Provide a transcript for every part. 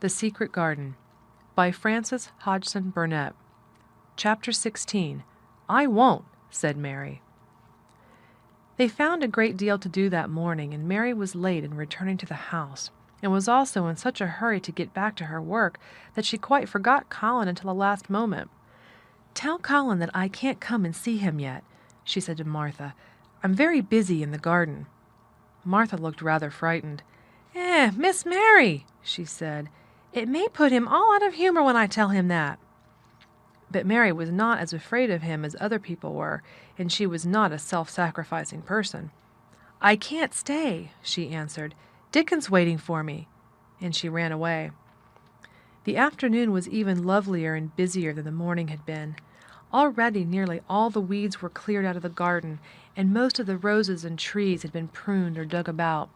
The Secret Garden by Frances Hodgson Burnett. Chapter 16. I won't, said Mary. They found a great deal to do that morning, and Mary was late in returning to the house, and was also in such a hurry to get back to her work that she quite forgot Colin until the last moment. "Tell Colin that I can't come and see him yet," she said to Martha. "I'm very busy in the garden." Martha looked rather frightened. Miss Mary," she said, "it may put him all out of humor when I tell him that." But Mary was not as afraid of him as other people were, and she was not a self-sacrificing person. "I can't stay," she answered. "Dickon's waiting for me," and she ran away. The afternoon was even lovelier and busier than the morning had been. Already nearly all the weeds were cleared out of the garden, and most of the roses and trees had been pruned or dug about.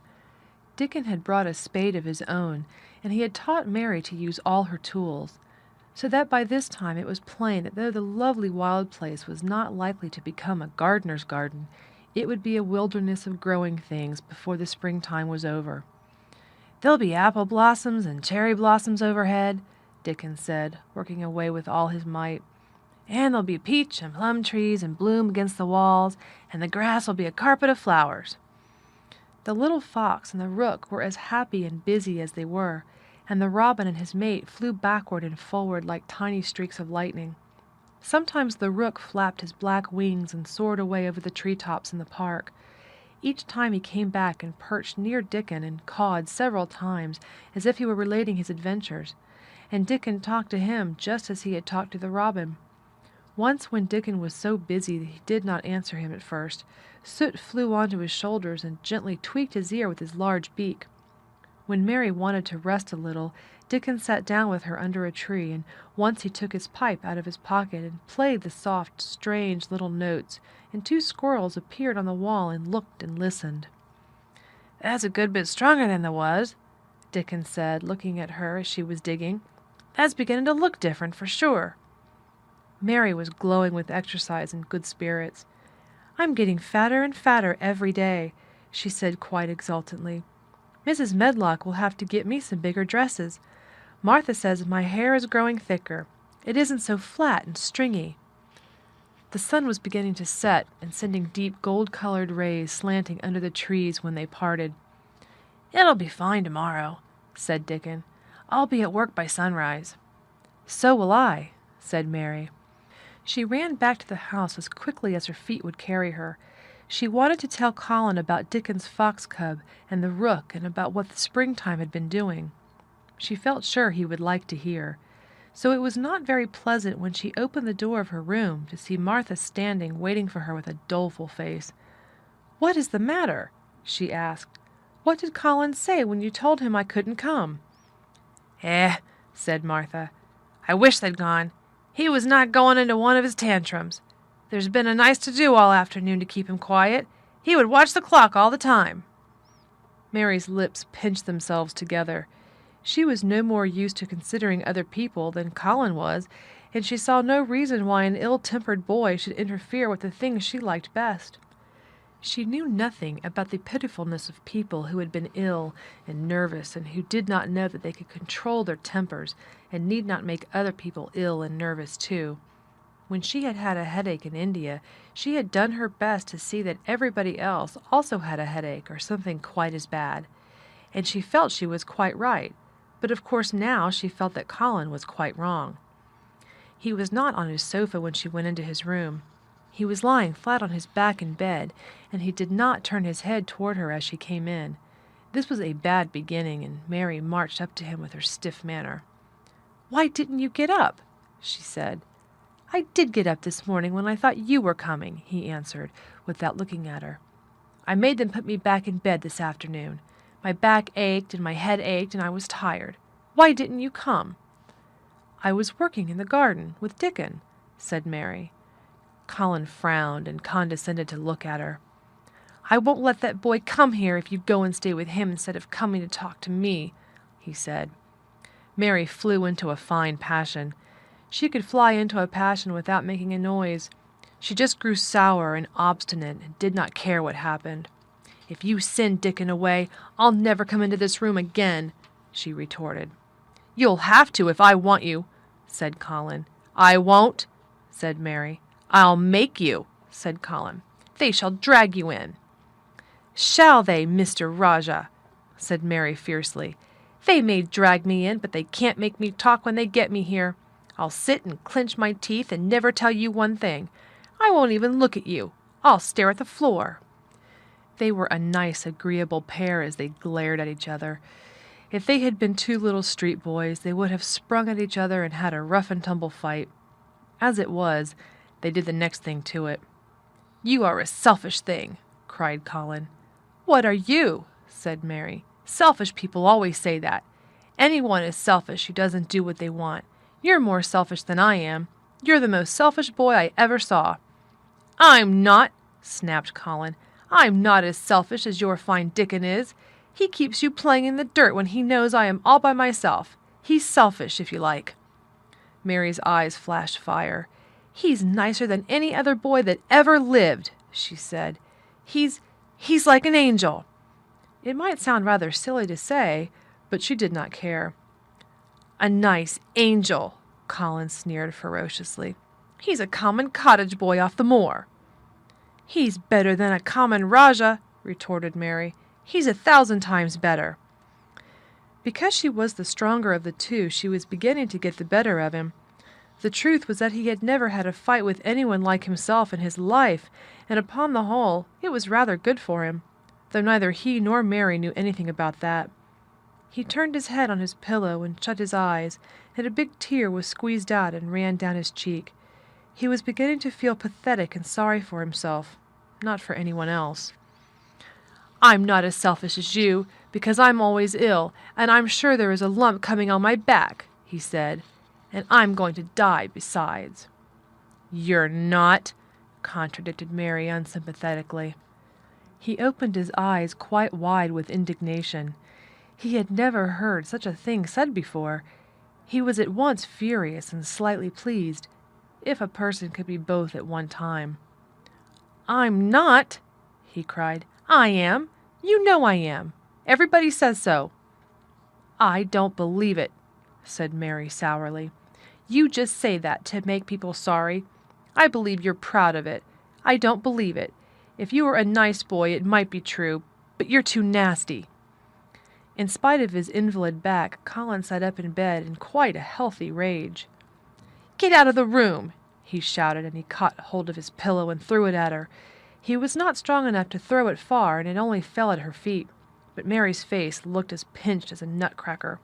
Dickon had brought a spade of his own, and he had taught Mary to use all her tools, so that by this time it was plain that though the lovely wild place was not likely to become a gardener's garden, it would be a wilderness of growing things before the springtime was over. "There'll be apple blossoms and cherry blossoms overhead," Dickon said, working away with all his might. "And there'll be peach and plum trees in bloom against the walls, and the grass will be a carpet of flowers." The little fox and the rook were as happy and busy as they were, and the robin and his mate flew backward and forward like tiny streaks of lightning. Sometimes the rook flapped his black wings and soared away over the treetops in the park. Each time he came back and perched near Dickon and cawed several times as if he were relating his adventures, and Dickon talked to him just as he had talked to the robin. Once when Dickon was so busy that he did not answer him at first, Soot flew onto his shoulders and gently tweaked his ear with his large beak. When Mary wanted to rest a little, Dickon sat down with her under a tree, and once he took his pipe out of his pocket and played the soft, strange little notes, and 2 squirrels appeared on the wall and looked and listened. "That's a good bit stronger than there was," Dickon said, looking at her as she was digging. "That's beginning to look different, for sure." Mary was glowing with exercise and good spirits. "I'm getting fatter and fatter every day," she said quite exultantly. "Mrs. Medlock will have to get me some bigger dresses. Martha says my hair is growing thicker. It isn't so flat and stringy." The sun was beginning to set and sending deep gold-colored rays slanting under the trees when they parted. "It'll be fine tomorrow," said Dickon. "I'll be at work by sunrise." "So will I," said Mary. She ran back to the house as quickly as her feet would carry her. She wanted to tell Colin about Dickon's fox cub and the rook and about what the springtime had been doing. She felt sure he would like to hear. So it was not very pleasant when she opened the door of her room to see Martha standing waiting for her with a doleful face. "What is the matter?" she asked. "What did Colin say when you told him I couldn't come?" Said Martha. "I wish they'd gone. He was not going into one of his tantrums. There's been a nice to-do all afternoon to keep him quiet. He would watch the clock all the time." Mary's lips pinched themselves together. She was no more used to considering other people than Colin was, and she saw no reason why an ill-tempered boy should interfere with the things she liked best. She knew nothing about the pitifulness of people who had been ill and nervous and who did not know that they could control their tempers and need not make other people ill and nervous too. When she had had a headache in India, she had done her best to see that everybody else also had a headache or something quite as bad. And she felt she was quite right, but of course now she felt that Colin was quite wrong. He was not on his sofa when she went into his room. He was lying flat on his back in bed, and he did not turn his head toward her as she came in. This was a bad beginning, and Mary marched up to him with her stiff manner. "Why didn't you get up?" she said. "I did get up this morning when I thought you were coming," he answered, without looking at her. "I made them put me back in bed this afternoon. My back ached and my head ached, and I was tired. Why didn't you come?" "I was working in the garden with Dickon," said Mary. Colin frowned and condescended to look at her. "I won't let that boy come here if you go and stay with him instead of coming to talk to me," he said. Mary flew into a fine passion. She could fly into a passion without making a noise. She just grew sour and obstinate and did not care what happened. "If you send Dickon away, I'll never come into this room again," she retorted. "You'll have to if I want you," said Colin. "I won't," said Mary. "I'll make you," said Colin. "They shall drag you in." "Shall they, Mr. Rajah?" said Mary fiercely. "They may drag me in, but they can't make me talk when they get me here. I'll sit and clench my teeth and never tell you one thing. I won't even look at you. I'll stare at the floor." They were a nice, agreeable pair as they glared at each other. If they had been two little street boys, they would have sprung at each other and had a rough-and-tumble fight. As it was, they did the next thing to it. "You are a selfish thing," cried Colin. "What are you?" said Mary. "Selfish people always say that. Anyone is selfish who doesn't do what they want. You're more selfish than I am. You're the most selfish boy I ever saw." "I'm not," snapped Colin. "I'm not as selfish as your fine Dickon is. He keeps you playing in the dirt when he knows I am all by myself. He's selfish, if you like." Mary's eyes flashed fire. "He's nicer than any other boy that ever lived," she said. He's like an angel." It might sound rather silly to say, but she did not care. "A nice angel," Colin sneered ferociously. "He's a common cottage boy off the moor." "He's better than a common Rajah," retorted Mary. "He's 1,000 times better." Because she was the stronger of the two, she was beginning to get the better of him. The truth was that he had never had a fight with anyone like himself in his life, and upon the whole it was rather good for him, though neither he nor Mary knew anything about that. He turned his head on his pillow and shut his eyes, and a big tear was squeezed out and ran down his cheek. He was beginning to feel pathetic and sorry for himself, not for anyone else. "I'm not as selfish as you, because I'm always ill, and I'm sure there is a lump coming on my back," he said, "and I'm going to die besides." "You're not," contradicted Mary unsympathetically. He opened his eyes quite wide with indignation. He had never heard such a thing said before. He was at once furious and slightly pleased, if a person could be both at one time. "I'm not," he cried. "I am. You know I am. Everybody says so." "I don't believe it," said Mary sourly. "You just say that to make people sorry. I believe you're proud of it. I don't believe it. If you were a nice boy, it might be true, but you're too nasty." In spite of his invalid back, Colin sat up in bed in quite a healthy rage. "Get out of the room!" he shouted, and he caught hold of his pillow and threw it at her. He was not strong enough to throw it far, and it only fell at her feet, but Mary's face looked as pinched as a nutcracker.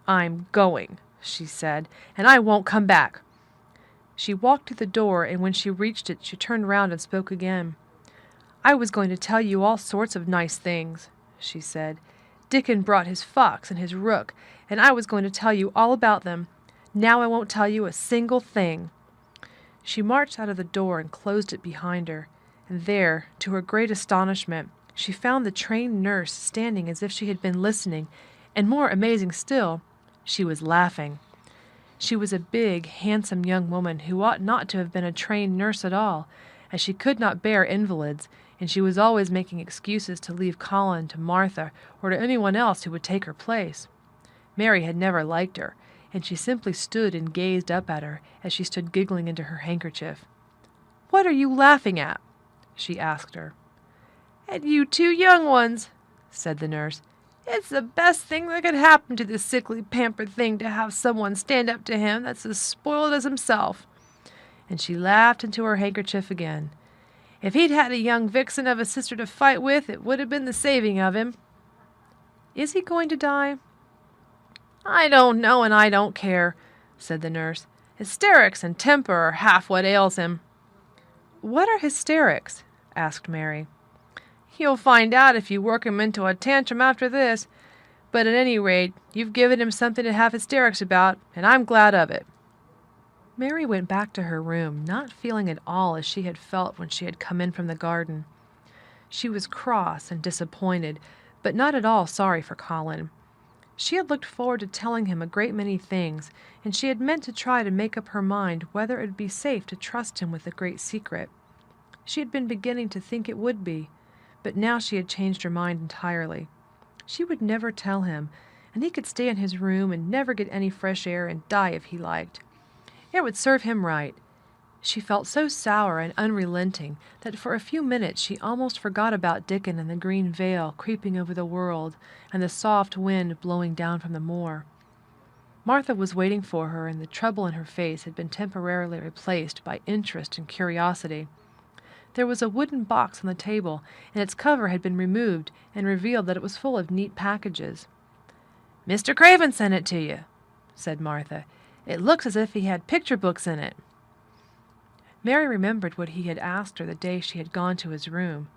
"I'm going," she said, "and I won't come back." She walked to the door, and when she reached it, she turned round and spoke again. "I was going to tell you all sorts of nice things," she said. "Dickon brought his fox and his rook, and I was going to tell you all about them. Now I won't tell you a single thing." She marched out of the door and closed it behind her, and there, to her great astonishment, she found the trained nurse standing as if she had been listening, and more amazing still, she was laughing. She was a big, handsome young woman who ought not to have been a trained nurse at all, as she could not bear invalids, and she was always making excuses to leave Colin to Martha or to anyone else who would take her place. Mary had never liked her, and she simply stood and gazed up at her as she stood giggling into her handkerchief. "What are you laughing at?" she asked her. "At you two young ones," said the nurse. "It's the best thing that could happen to this sickly, pampered thing to have someone stand up to him that's as spoiled as himself." And she laughed into her handkerchief again. "If he'd had a young vixen of a sister to fight with, it would have been the saving of him." "Is he going to die?" "I don't know, and I don't care," said the nurse. "Hysterics and temper are half what ails him." "What are hysterics?" asked Mary. "You'll find out if you work him into a tantrum after this. But at any rate, you've given him something to have hysterics about, and I'm glad of it." Mary went back to her room, not feeling at all as she had felt when she had come in from the garden. She was cross and disappointed, but not at all sorry for Colin. She had looked forward to telling him a great many things, and she had meant to try to make up her mind whether it would be safe to trust him with the great secret. She had been beginning to think it would be, but now she had changed her mind entirely. She would never tell him, and he could stay in his room and never get any fresh air and die if he liked. It would serve him right. She felt so sour and unrelenting that for a few minutes she almost forgot about Dickon and the green veil creeping over the world and the soft wind blowing down from the moor. Martha was waiting for her, and the trouble in her face had been temporarily replaced by interest and curiosity. There was a wooden box on the table, and its cover had been removed and revealed that it was full of neat packages. "Mr. Craven sent it to you," said Martha. "It looks as if he had picture books in it." Mary remembered what he had asked her the day she had gone to his room.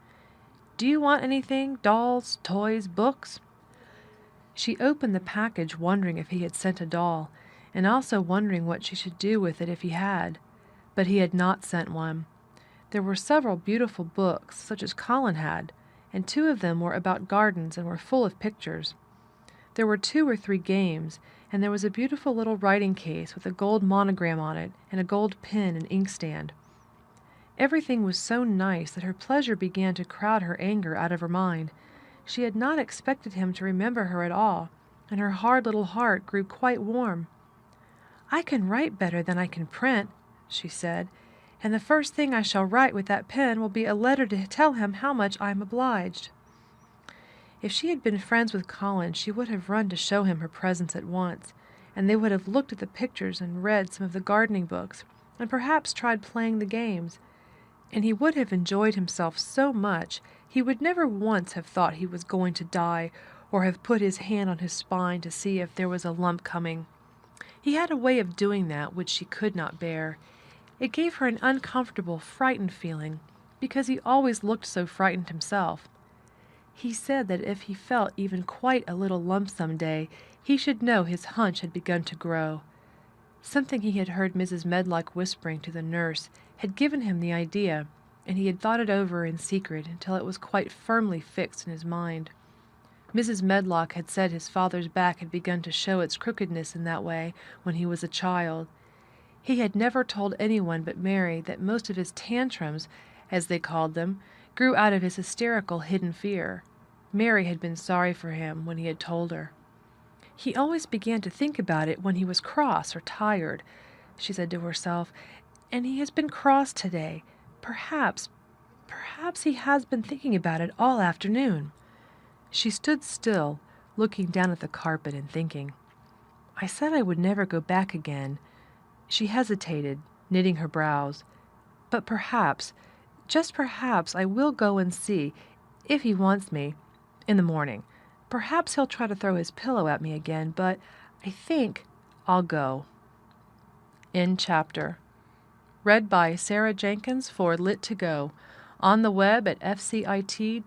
"Do you want anything? Dolls, toys, books?" She opened the package wondering if he had sent a doll, and also wondering what she should do with it if he had. But he had not sent one. There were several beautiful books, such as Colin had, and 2 of them were about gardens and were full of pictures. There were 2 or 3 games, and there was a beautiful little writing case with a gold monogram on it and a gold pen and inkstand. Everything was so nice that her pleasure began to crowd her anger out of her mind. She had not expected him to remember her at all, and her hard little heart grew quite warm. "I can write better than I can print," she said, "and the first thing I shall write with that pen will be a letter to tell him how much I am obliged." If she had been friends with Colin, she would have run to show him her presents at once, and they would have looked at the pictures and read some of the gardening books, and perhaps tried playing the games. And he would have enjoyed himself so much, he would never once have thought he was going to die, or have put his hand on his spine to see if there was a lump coming. He had a way of doing that which she could not bear. It gave her an uncomfortable, frightened feeling, because he always looked so frightened himself. He said that if he felt even quite a little lump some day, he should know his hunch had begun to grow. Something he had heard Mrs. Medlock whispering to the nurse had given him the idea, and he had thought it over in secret until it was quite firmly fixed in his mind. Mrs. Medlock had said his father's back had begun to show its crookedness in that way when he was a child. He had never told anyone but Mary that most of his tantrums, as they called them, grew out of his hysterical hidden fear. Mary had been sorry for him when he had told her. "He always began to think about it when he was cross or tired," she said to herself, "and he has been cross today. Perhaps he has been thinking about it all afternoon." She stood still, looking down at the carpet and thinking. "I said I would never go back again." She hesitated, knitting her brows. "But perhaps, just perhaps, I will go and see, if he wants me, in the morning. Perhaps he'll try to throw his pillow at me again, but I think I'll go." End chapter. Read by Sarah Jenkins for Lit2Go, on the web at fcit.usf.edu.